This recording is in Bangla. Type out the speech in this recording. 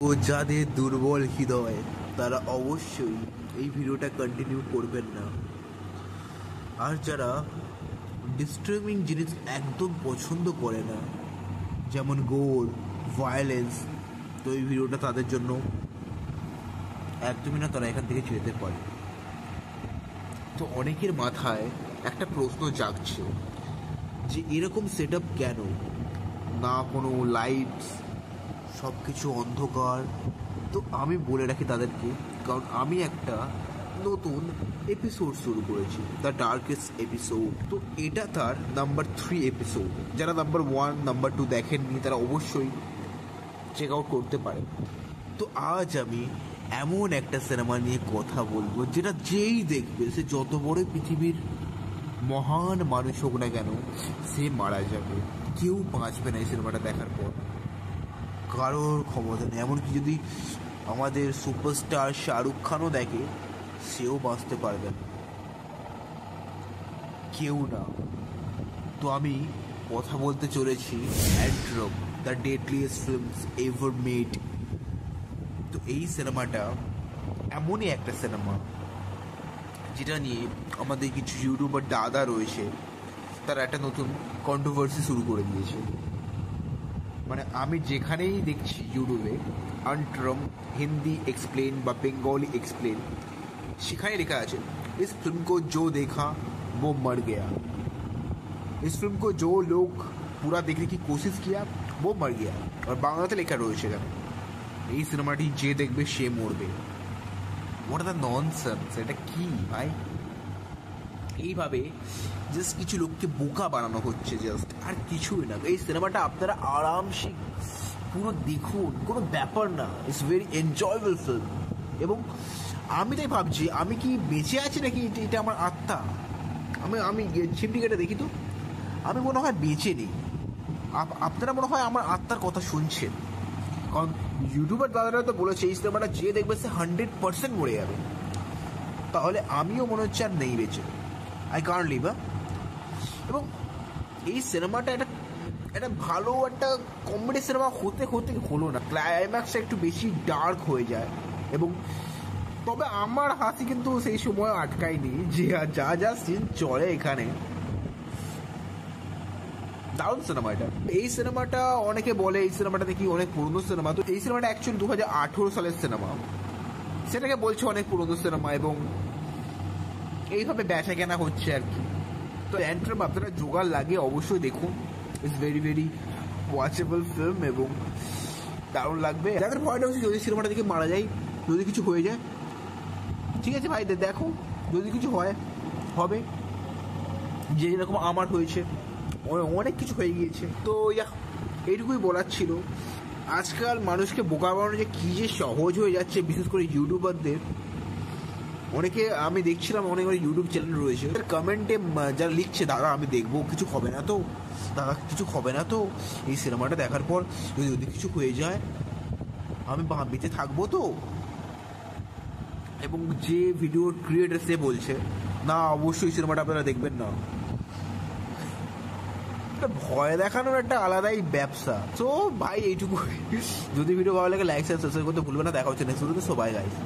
ও যাদের দুর্বল হৃদয় তারা অবশ্যই এই ভিডিওটা কন্টিনিউ করবেন না। আর যারা ডিস্টার্বিং জিনিস একদম পছন্দ করে না, যেমন গোর, ভায়োলেন্স, তো এই ভিডিওটা তাদের জন্য একদমই না, তারা এখান থেকে যেতে পারে। তো অনেকের মাথায় একটা প্রশ্ন জাগছে যে এরকম সেট আপ কেন, না কোনো লাইটস, সব কিছু অন্ধকার। তো আমি বলে রাখি তাদেরকে, কারণ আমি একটা নতুন এপিসোড শুরু করেছি, দ্য ডার্কেস্ট এপিসোড। তো এটা তার নাম্বার 3 এপিসোড। যারা নাম্বার 1, নাম্বার 2 দেখেননি তারা অবশ্যই চেক আউট করতে পারে। তো আজ আমি এমন একটা সিনেমা নিয়ে কথা বলবো যেটা যেই দেখবে, সে যত বড় পৃথিবীর মহান মানুষ হোক না কেন, সে মারা যাবে। কেউ বাঁচবে না এই সিনেমাটা দেখার পর, কারোর ক্ষমতা নেই। এমনকি যদি আমাদের সুপারস্টার শাহরুখ খানও দেখে, সেও বাঁচতে পারবে না, কেউ না। তো আমি কথা বলতে চলেছি Antrum, the deadliest films ever made. তো এই সিনেমাটা এমনই একটা সিনেমা যেটা নিয়ে আমাদের কিছু ইউটিউবার দাদা রয়েছে, তারা একটা নতুন কন্ট্রোভার্সি শুরু করে দিয়েছে। মানে আমি যেখানেই দেখছি ইউটিউবে অ্যান্ট্রম হিন্দি এক্সপ্লেন বা বেঙ্গলি এক্সপ্লেন, সেখানে লেখা আছে इस फिल्म को जो देखा वो मर गया, इस फिल्म को जो लोग पूरा देखने की कोशिश किया वो मर गया। আর বাংলাতে লেখা রয়েছে কেন, এই সিনেমাটি যে দেখবে সে মরবে। হোয়াট আর দ্য ননসেন্স, এটা কি ভাই? এইভাবে জাস্ট কিছু লোককে বোকা বানানো হচ্ছে, জাস্ট, আর কিছুই না। এই সিনেমাটা আপনারা আরামসে পুরো দেখুন, কোনো ব্যাপার না। It's very enjoyable film. এবং আমি তাই ভাবছি, আমি কি বেঁচে আছি নাকি এটা আমার আত্মা? আমি চিমটি কেটে দেখি তো, আমি মনে হয় বেঁচে নেই। আপনারা মনে হয় আমার আত্মার কথা শুনছেন, কারণ ইউটিউবার দাদারা তো বলেছে এই সিনেমাটা যে দেখবে সে 100% মরে যাবে। তাহলে আমিও মনে হচ্ছে আর নেই বেঁচে, আই কান্ট লিভ। এবং এই সিনেমাটা একটা ভালো একটা কমেডি সিনেমা হতে হলো না, ক্লাইম্যাক্সটা একটু বেশি ডার্ক হয়ে যায়। এবং তবে আমার হাসি কিন্তু সেই সময় আটকায়নি, যে যা যা সিন চলে এখানে, দারুণ সিনেমা এটা। এই সিনেমাটা অনেকে বলে এই সিনেমাটা দেখি অনেক পুরনো সিনেমা। তো এই সিনেমাটা অ্যাকচুয়ালি 2018 সালের সিনেমা, সেটাকে বলছে অনেক পুরনো সিনেমা, এবং এইভাবে বেচা কেনা হচ্ছে আর কি। তো অ্যান্ট্রম আপনারা জোগাড় লাগে অবশ্যই দেখুন, it's very very watchable film এবং দারুণ লাগবে। যাদের ভয়টা হচ্ছে যদি সিনেমাটা দেখে মারা যায়, যদি কিছু হয়ে যায়, ঠিক আছে ভাই দেখো, যদি কিছু হবে, যে যেরকম আমার হয়েছে, অনেক কিছু হয়ে গিয়েছে। তো এইটুকুই বলার ছিল। আজকাল মানুষকে বোকা বানানো যে কী যে সহজ হয়ে যাচ্ছে, বিশেষ করে ইউটিউবারদের। অনেকে আমি দেখছিলাম, অনেক ইউটিউব চ্যানেল রয়েছে, কমেন্টে যারা লিখছে, দাদা আমি দেখবো, কিছু হবে না তো, দাদা কিছু হবে না তো, এই সিনেমাটা দেখার পর যদি কিছু হয়ে যায় আমি বেঁচে থাকবো তো। এবং যে ভিডিও ক্রিয়েটার সে বলছে না, অবশ্যই সিনেমাটা আপনারা দেখবেন না। ভয় দেখানোর একটা আলাদাই ব্যবসা। তো ভাই এইটুকু, যদি ভিডিও ভালো লাগে লাইক সাবস্ক্রাইব করতে ভুলবেন না। দেখা হচ্ছে নেক্সট ভিডিওতে। সবাই গাইস।